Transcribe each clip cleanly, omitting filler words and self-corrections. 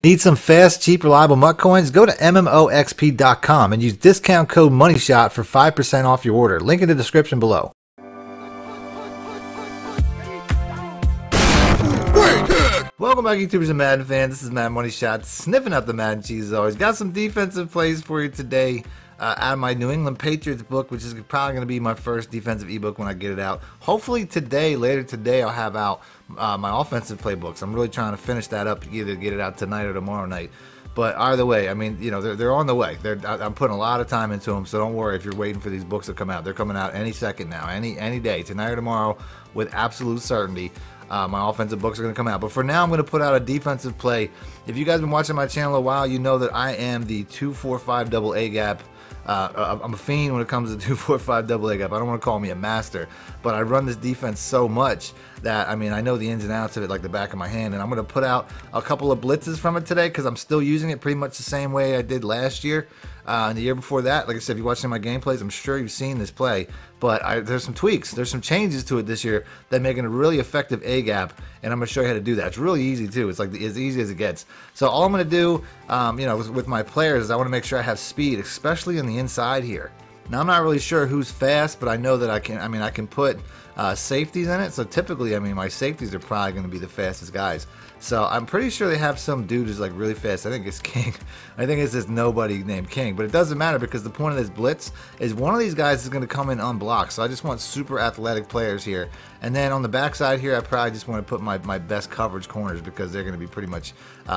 Need some fast, cheap, reliable MUT coins? Go to MMOXP.com and use discount code MONEYSHOT for 5% off your order. Link in the description below. Welcome back, YouTubers and Madden fans. This is MADDENMONEYSHOT, sniffing out the Madden cheese as always. Got some defensive plays for you today out of my New England Patriots book, which is probably going to be my first defensive ebook when I get it out. Hopefully today, later today, I'll have out my offensive playbooks. I'm really trying to finish that up, either get it out tonight or tomorrow night. But either way, I mean, you know, they're on the way. I'm putting a lot of time into them, so don't worry if you're waiting for these books to come out. They're coming out any second now, any day, tonight or tomorrow, with absolute certainty. My offensive books are going to come out. But for now, I'm going to put out a defensive play. If you guys have been watching my channel a while, you know that I am the 2-4-5 double A gap. I'm a fiend when it comes to 2-4-5 double A gap. I don't want to call me a master, but I run this defense so much that, I mean, I know the ins and outs of it like the back of my hand. And I'm going to put out a couple of blitzes from it today because I'm still using it pretty much the same way I did last year. And the year before that, like I said, if you watched my gameplays, I'm sure you've seen this play. But there's some tweaks, there's some changes to it this year that make it a really effective A gap, and I'm going to show you how to do that. It's really easy too. It's like as easy as it gets. So all I'm going to do, you know, with my players is I want to make sure I have speed, especially in the inside here. Now I'm not really sure who's fast, but I know that I can put safeties in it. So typically, I mean, my safeties are probably going to be the fastest guys. So I'm pretty sure they have some dude who's like really fast. I think it's King. I think it's this nobody named King, but it doesn't matter because the point of this blitz is one of these guys is going to come in unblocked. So I just want super athletic players here. And then on the backside here, I probably just want to put my best coverage corners because they're going to be pretty much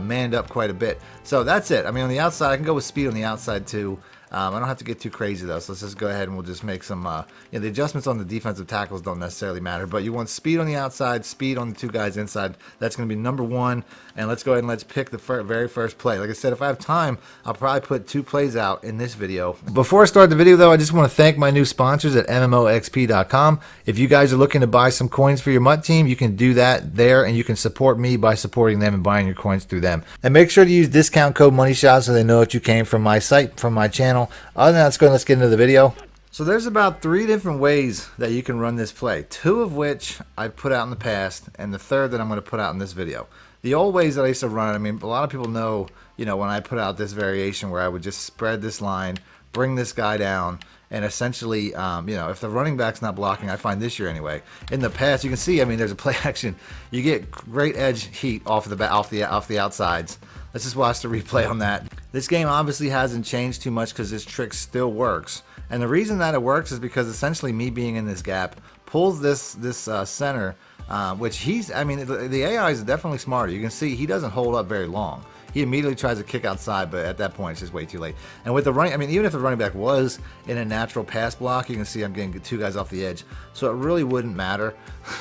manned up quite a bit. So that's it. I mean, on the outside, I can go with speed on the outside too. I don't have to get too crazy though, so let's just go ahead and we'll just make some, you know, the adjustments on the defensive tackles don't necessarily matter, but you want speed on the outside, speed on the two guys inside. That's going to be number one, and let's go ahead and let's pick the very first play. Like I said, if I have time, I'll probably put 2 plays out in this video. Before I start the video though, I just want to thank my new sponsors at MMOXP.com. If you guys are looking to buy some coins for your MUT team, you can do that there, and you can support me by supporting them and buying your coins through them. And make sure to use discount code MONEYSHOT so they know that you came from my site, from my channel. Other than that, let's get into the video. So there's about 3 different ways that you can run this play, 2 of which I've put out in the past, and the third that I'm going to put out in this video. The old ways that I used to run it, I mean, a lot of people know, you know, when I put out this variation where I would just spread this line, bring this guy down, and essentially, you know, if the running back's not blocking, I find this year anyway. In the past, you can see, I mean, there's a play action. You get great edge heat off the outsides. Let's just watch the replay on that. This game obviously hasn't changed too much because this trick still works. And the reason that it works is because essentially me being in this gap pulls this center, which he's, I mean, the AI is definitely smarter. You can see he doesn't hold up very long. He immediately tries to kick outside, but at that point, it's just way too late. And with the running, I mean, even if the running back was in a natural pass block, you can see I'm getting 2 guys off the edge. So it really wouldn't matter.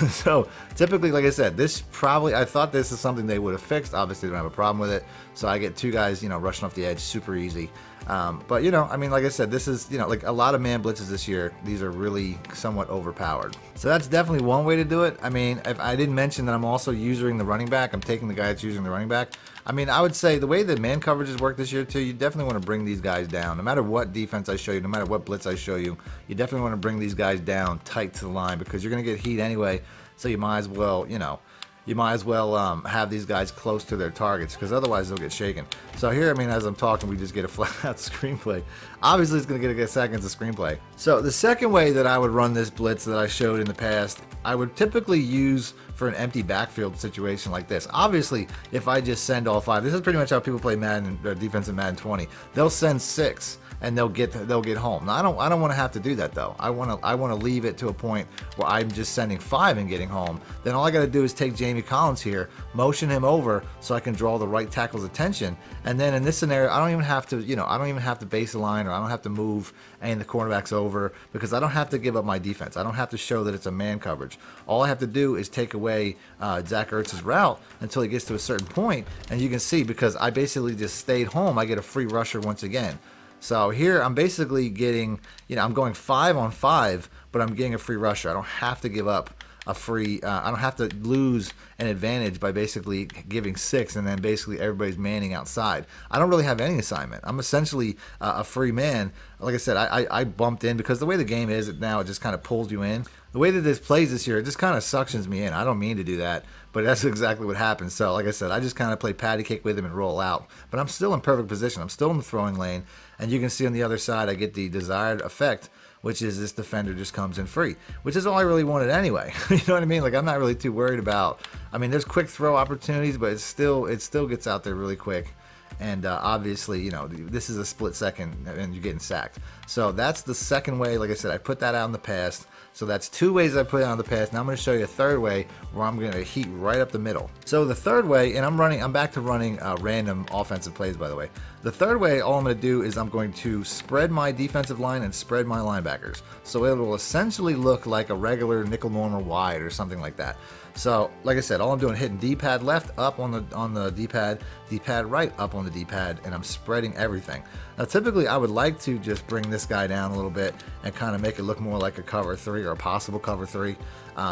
So typically, like I said, this probably, I thought this is something they would have fixed. Obviously, they don't have a problem with it. So I get 2 guys, you know, rushing off the edge, super easy. But, you know, I mean, like I said, this is, you know, like a lot of man blitzes this year. These are really somewhat overpowered. So that's definitely one way to do it. I mean, if I didn't mention that I'm also using the running back. I'm taking the guy that's using the running back. I mean, I would say the way that man coverages work this year too, you definitely want to bring these guys down. No matter what defense I show you, no matter what blitz I show you, you definitely want to bring these guys down tight to the line because you're going to get heat anyway. So you might as well, you know, have these guys close to their targets because otherwise they'll get shaken. So here, I mean, as I'm talking, we just get a flat out screenplay. Obviously, it's going to get a seconds of screenplay. So the second way that I would run this blitz that I showed in the past, I would typically use for an empty backfield situation like this. Obviously, if I just send all 5, this is pretty much how people play Madden defense in Madden 20. They'll send 6. And they'll get home. Now I don't want to have to do that though. I want to leave it to a point where I'm just sending 5 and getting home. Then all I got to do is take Jamie Collins here, motion him over so I can draw the right tackle's attention. And then in this scenario, I don't even have to, you know, I don't even have to base the line, or I don't have to move any of the cornerbacks over because I don't have to give up my defense. I don't have to show that it's a man coverage. All I have to do is take away Zach Ertz's route until he gets to a certain point, and you can see because I basically just stayed home, I get a free rusher once again. So here I'm basically getting, you know, I'm going 5 on 5, but I'm getting a free rusher. I don't have to give up a free, I don't have to lose an advantage by basically giving 6 and then basically everybody's manning outside. I don't really have any assignment. I'm essentially a free man. Like I said, I bumped in because the way the game is now, it just kind of pulls you in. The way that this plays this year, it just kind of suctions me in. I don't mean to do that, but that's exactly what happens. So like I said, I just kind of play patty cake with him and roll out. But I'm still in perfect position. I'm still in the throwing lane. And you can see on the other side, I get the desired effect, which is this defender just comes in free, which is all I really wanted anyway. You know what I mean? Like, I'm not really too worried about, I mean, there's quick throw opportunities, but it still gets out there really quick. And obviously, you know, this is a split second and you're getting sacked. So that's the second way. Like I said, I put that out in the past. So that's 2 ways I put it out in the past. Now I'm going to show you a third way where I'm going to heat right up the middle. So the third way, and I'm back to running random offensive plays, by the way. The third way, all I'm going to do is I'm going to spread my defensive line and spread my linebackers. So it will essentially look like a regular nickel normal wide or something like that. So, like I said, all I'm doing is hitting D-pad left up on the D-pad, D-pad right up on the D-pad, and I'm spreading everything. Now, typically, I would like to just bring this guy down a little bit and kind of make it look more like a cover 3 or a possible cover 3,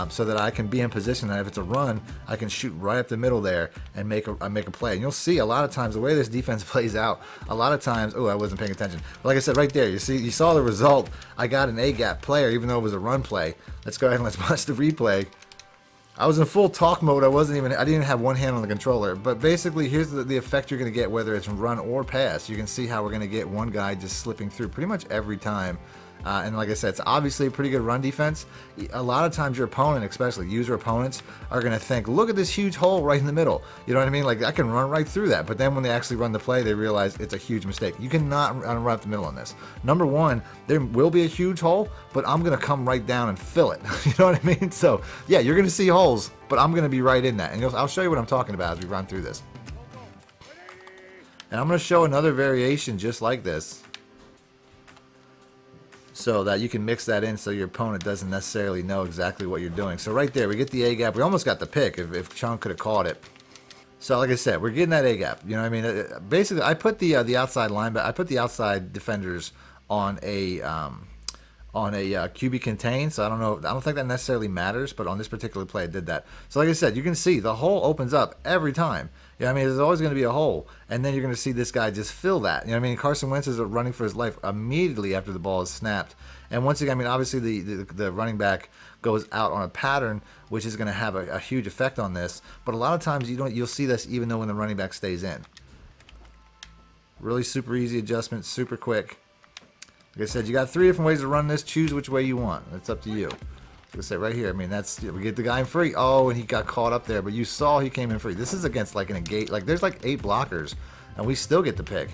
so that I can be in position that if it's a run, I can shoot right up the middle there and make a play. And you'll see a lot of times the way this defense plays out. A lot of times, oh, I wasn't paying attention. But like I said, right there, you saw the result. I got an A-gap player, even though it was a run play. Let's go ahead and let's watch the replay. I was in full talk mode. I didn't even have one hand on the controller. But basically, here's the effect you're going to get, whether it's run or pass. You can see how we're going to get one guy just slipping through pretty much every time. And like I said, it's obviously a pretty good run defense. A lot of times your opponent, especially user opponents, are going to think, look at this huge hole right in the middle. You know what I mean? Like, I can run right through that. But then when they actually run the play, they realize it's a huge mistake. You cannot run up the middle on this. Number one, there will be a huge hole, but I'm going to come right down and fill it. You know what I mean? So, yeah, you're going to see holes, but I'm going to be right in that. And I'll show you what I'm talking about as we run through this. And I'm going to show another variation just like this, so that you can mix that in so your opponent doesn't necessarily know exactly what you're doing. So right there, we get the A-gap. We almost got the pick if Chung could have caught it. So like I said, we're getting that A-gap. You know what I mean? Basically, I put the outside linebacker, I put the outside defenders on a QB contain. So I don't think that necessarily matters, but on this particular play, I did that. So like I said, you can see the hole opens up every time. You know what I mean? There's always going to be a hole, and then you're going to see this guy just fill that. You know what I mean? Carson Wentz is running for his life immediately after the ball is snapped. And once again, I mean, obviously the running back goes out on a pattern, which is going to have a huge effect on this. But a lot of times you'll see this even though when the running back stays in. Really super easy adjustment, super quick. Like I said, you got 3 different ways to run this. Choose which way you want. It's up to you. Like I said, right here, I mean, we get the guy in free. Oh, and he got caught up there, but you saw he came in free. This is against like in a gate. Like there's like 8 blockers, and we still get the pick.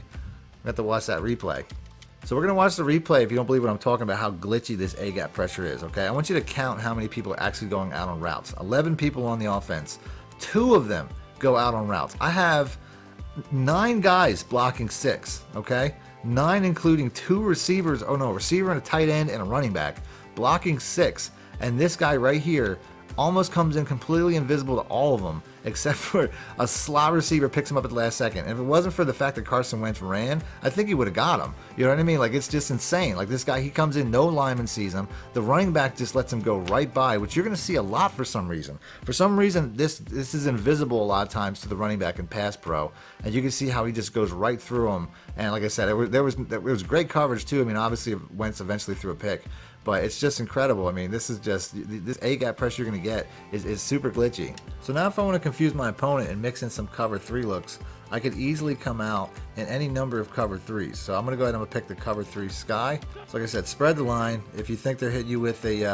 We have to watch that replay. So we're gonna watch the replay if you don't believe what I'm talking about, how glitchy this A-gap pressure is. Okay, I want you to count how many people are actually going out on routes. 11 people on the offense. 2 of them go out on routes. I have 9 guys blocking 6. Okay, 9 including 2 receivers. Oh no, receiver and a tight end and a running back blocking 6. And this guy right here almost comes in completely invisible to all of them, except for a slot receiver picks him up at the last second. And if it wasn't for the fact that Carson Wentz ran, I think he would have got him. You know what I mean? Like, it's just insane. Like, this guy, he comes in, no lineman sees him. The running back just lets him go right by, which you're going to see a lot for some reason. For some reason, this is invisible a lot of times to the running back in pass pro. And you can see how he just goes right through him. And like I said, it was great coverage, too. I mean, obviously, Wentz eventually threw a pick. But it's just incredible. I mean, this A-gap pressure you're going to get is super glitchy. So now if I want to confuse my opponent and mix in some cover 3 looks, I could easily come out in any number of cover 3s. So I'm going to go ahead and I'm going to pick the cover 3 sky. So like I said, spread the line. If you think they're hitting you with they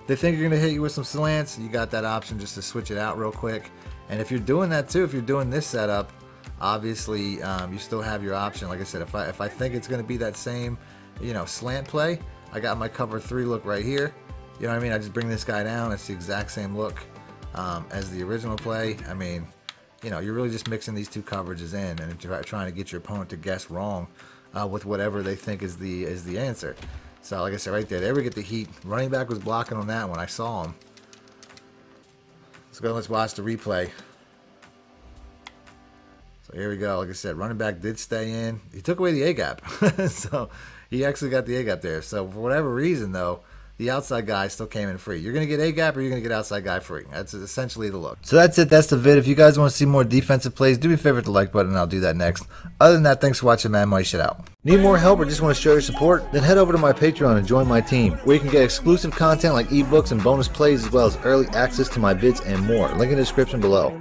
think you're going to hit you with some slants, you got that option just to switch it out real quick. And if you're doing that too, if you're doing this setup, obviously you still have your option. Like I said, if I think it's going to be that same, you know, slant play, I got my cover 3 look right here. You know what I mean? I just bring this guy down. It's the exact same look as the original play. I mean, you know, you're really just mixing these 2 coverages in and trying to get your opponent to guess wrong with whatever they think is the answer. So like I said, right there we get the heat. Running back was blocking on that one. I saw him. Let's go. Let's watch the replay. So here we go. Like I said, running back did stay in. He took away the A-gap. So he actually got the A-gap there. So for whatever reason, though, the outside guy still came in free. You're going to get A-gap or you're going to get outside guy free. That's essentially the look. So that's it. That's the vid. If you guys want to see more defensive plays, do me a favor with the like button and I'll do that next. Other than that, thanks for watching Madden Money Shot out. Need more help or just want to show your support? Then head over to my Patreon and join my team, where you can get exclusive content like ebooks and bonus plays, as well as early access to my vids and more. Link in the description below.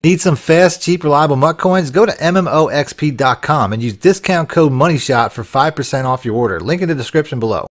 Need some fast, cheap, reliable MUT coins? Go to MMOXP.com and use discount code MONEYSHOT for 5% off your order. Link in the description below.